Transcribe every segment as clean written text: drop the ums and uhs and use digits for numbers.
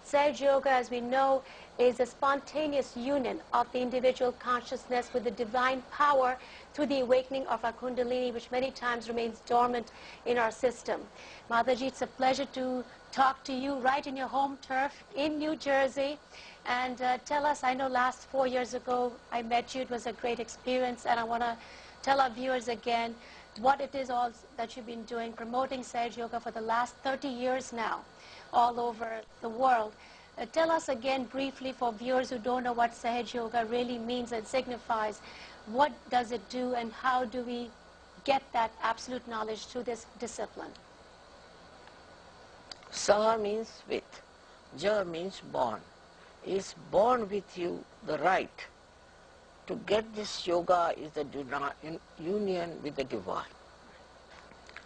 Sage Yoga, as we know, is a spontaneous union of the individual consciousness with the divine power through the awakening of our Kundalini, which many times remains dormant in our system. Mataji, it's a pleasure to talk to you right in your home turf in New Jersey. And tell us, I know last 4 years ago I met you, it was a great experience, and I want to tell our viewers again what it is all that you've been doing, promoting Sage Yoga for the last 30 years now, all over the world. Tell us again briefly for viewers who don't know what Sage Yoga really means and signifies. What does it do and how do we get that absolute knowledge through this discipline? Sah means with, Ja means born. Is born with you the right to get this yoga is the union with the divine.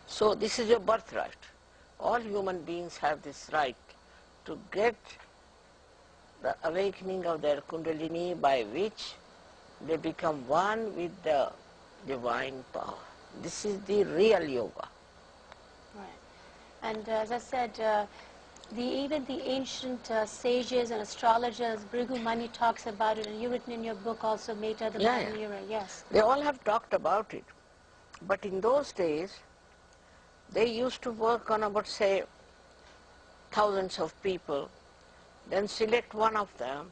So this is your birthright. All human beings have this right to get the awakening of their Kundalini by which they become one with the divine power. This is the real yoga. Right. And as I said, even the ancient sages and astrologers, Bhrigu Mani talks about it, and you've written in your book also, Meta, the Modern Era, yes. They all have talked about it. But in those days, they used to work on about, say, thousands of people, then select one of them,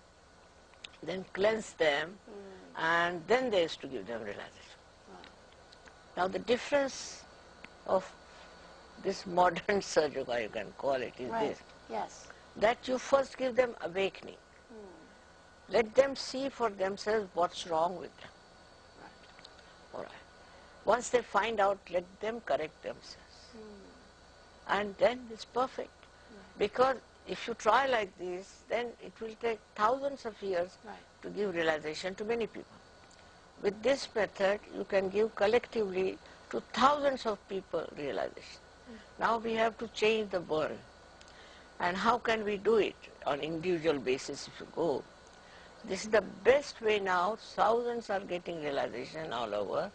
then cleanse them, and then they used to give them realization. Now the difference of this modern Sage Yoga, you can call it, is this. Yes. That you first give them awakening. Let them see for themselves what's wrong with them. All right. Once they find out, let them correct themselves. And then it's perfect. Because if you try like this, then it will take thousands of years to give realization to many people. With this method, you can give collectively to thousands of people realization. Now we have to change the world. And how can we do it on individual basis if you go? This is the best way now. Thousands are getting realization all over.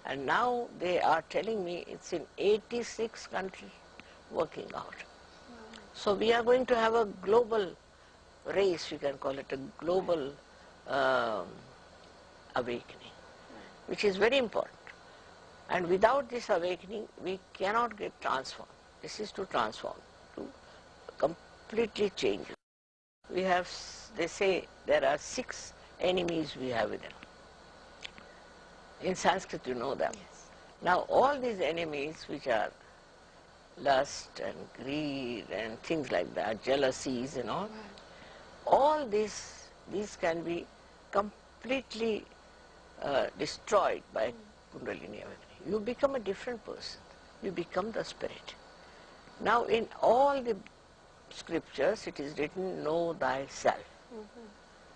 And now they are telling me it's in 86 countries working out. So we are going to have a global race, we can call it a global awakening, which is very important. And without this awakening, we cannot get transformed. This is to transform, to completely change. We have, they say, there are 6 enemies we have within. In Sanskrit, you know them. Yes. Now, all these enemies, which are lust and greed and things like that, jealousies and all these can be completely destroyed by Kundalini awakening. You become a different person. You become the spirit. Now, in all the scriptures, it is written, know thyself.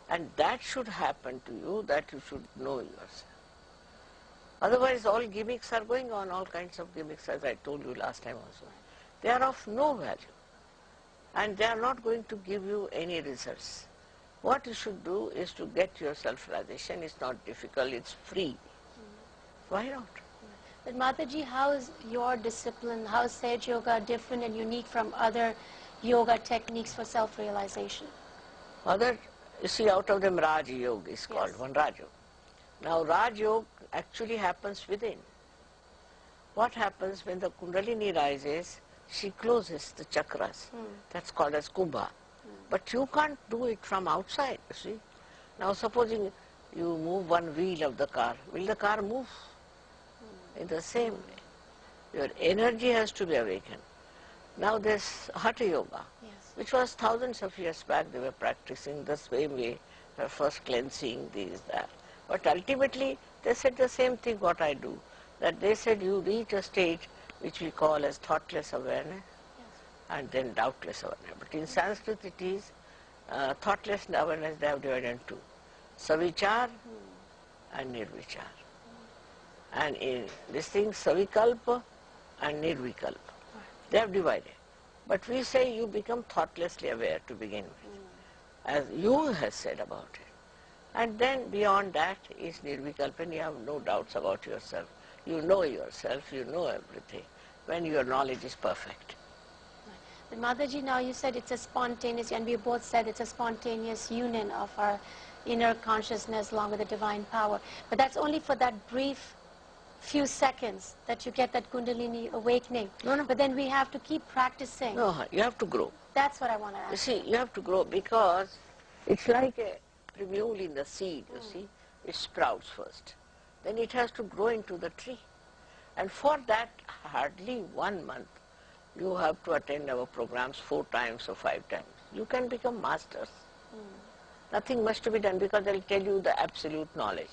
And that should happen to you, that you should know yourself. Otherwise, all gimmicks are going on, all kinds of gimmicks, as I told you last time also. They are of no value. And they are not going to give you any results. What you should do is to get your self-realization. It's not difficult, it's free. Why not? But Mataji, how is your discipline, how is Sage Yoga different and unique from other yoga techniques for self-realization? You see, out of them Raj Yoga is called, one Raj Yoga. Now Raj Yoga actually happens within. What happens when the Kundalini rises, she closes the chakras. That's called as Kumbha. But you can't do it from outside, you see. Now supposing you move one wheel of the car, will the car move? In the same way, your energy has to be awakened. Now there's Hatha Yoga, which was thousands of years back they were practicing the same way, first cleansing, this, that. But ultimately, they said the same thing what I do, that they said you reach a state which we call as thoughtless awareness and then doubtless awareness. But in Sanskrit it is thoughtless awareness they have divided into 2, Savichar and Nirvichar. And in this thing, Savikalpa and Nirvikalpa, they have divided. But we say you become thoughtlessly aware to begin with, as Jung has said about it. And then beyond that is Nirvikalpa, and you have no doubts about yourself. You know yourself, you know everything, when your knowledge is perfect. But Mataji, now you said it's a spontaneous, and we both said it's a spontaneous union of our inner consciousness along with the divine power. But that's only for that brief few seconds that you get that Kundalini awakening. No. But then we have to keep practicing. No, you have to grow. That's what I want to ask. You see, you have to grow because it's like a primule in the seed, you see. It sprouts first. Then it has to grow into the tree. And for that, hardly 1 month, you have to attend our programs 4 times or 5 times. You can become masters. Nothing much to be done because they'll tell you the absolute knowledge.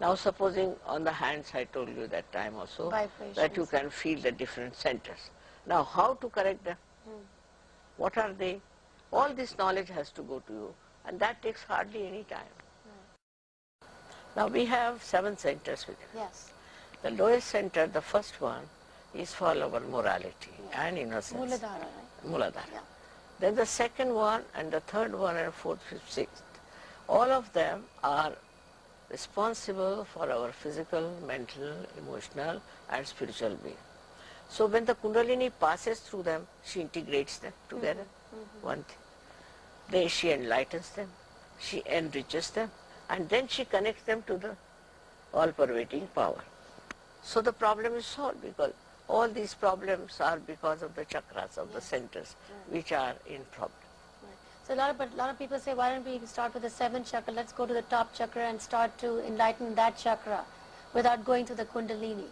Now supposing on the hands, I told you that time also, that you can feel the different centers. Now how to correct them? What are they? All this knowledge has to go to you, and that takes hardly any time. Now we have 7 centers within. Yes. The lowest center, the first one, is for our morality and innocence. Muladhara, right? Muladhara. Yeah. Then the second one and the third one and fourth, fifth, sixth, all of them are responsible for our physical, mental, emotional and spiritual being. So when the Kundalini passes through them, she integrates them together, one thing. Then she enlightens them, she enriches them, and then she connects them to the all-pervading power. So the problem is solved because all these problems are because of the chakras, of the centers, which are in problem. So a lot of people say, why don't we start with the 7th chakra? Let's go to the top chakra and start to enlighten that chakra without going to the Kundalini.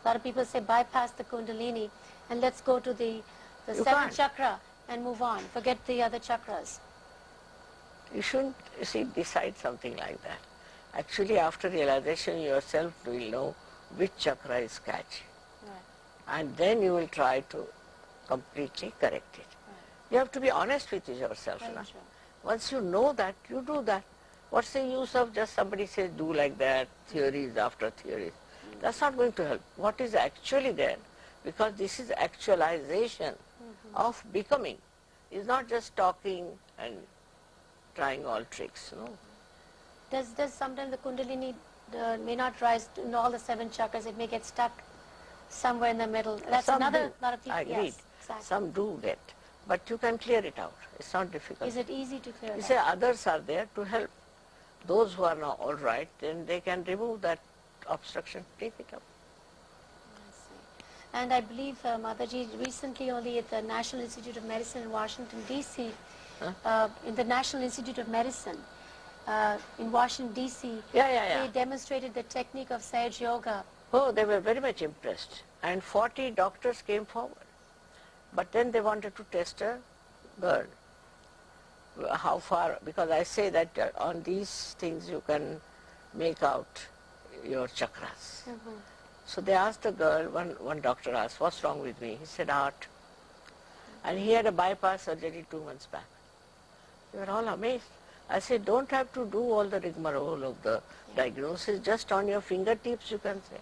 A lot of people say, bypass the Kundalini and let's go to the 7th chakra and move on. Forget the other chakras. You shouldn't, you see, decide something like that. Actually, after realization, yourself will know which chakra is catchy. Right. And then you will try to completely correct it. Right. You have to be honest with yourself. Very Na? true. Once you know that, you do that. What's the use of just somebody says do like that, theories after theories? That's not going to help. What is actually there, because this is actualization of becoming. It's not just talking and trying all tricks. No. Does sometimes the Kundalini may not rise in all the 7 chakras? It may get stuck somewhere in the middle. That's Some another do. lot of people. I agreed. Yes, exactly. Some do get, but you can clear it out. It's not difficult. Is it easy to clear You it say out? others are there to help. Those who are not all right, then they can remove that obstruction, take it up. I see. And I believe, Mataji, recently only at the National Institute of Medicine in Washington, D.C., in the National Institute of Medicine in Washington, D.C., they demonstrated the technique of Sage Yoga. Oh, they were very much impressed. And 40 doctors came forward. But then they wanted to test a girl. How far, because I say that on these things you can make out your chakras. So they asked the girl, one doctor asked, what's wrong with me? He said, heart. And he had a bypass surgery 2 months back. They were all amazed. I said, don't have to do all the rigmarole of the diagnosis, just on your fingertips you can say.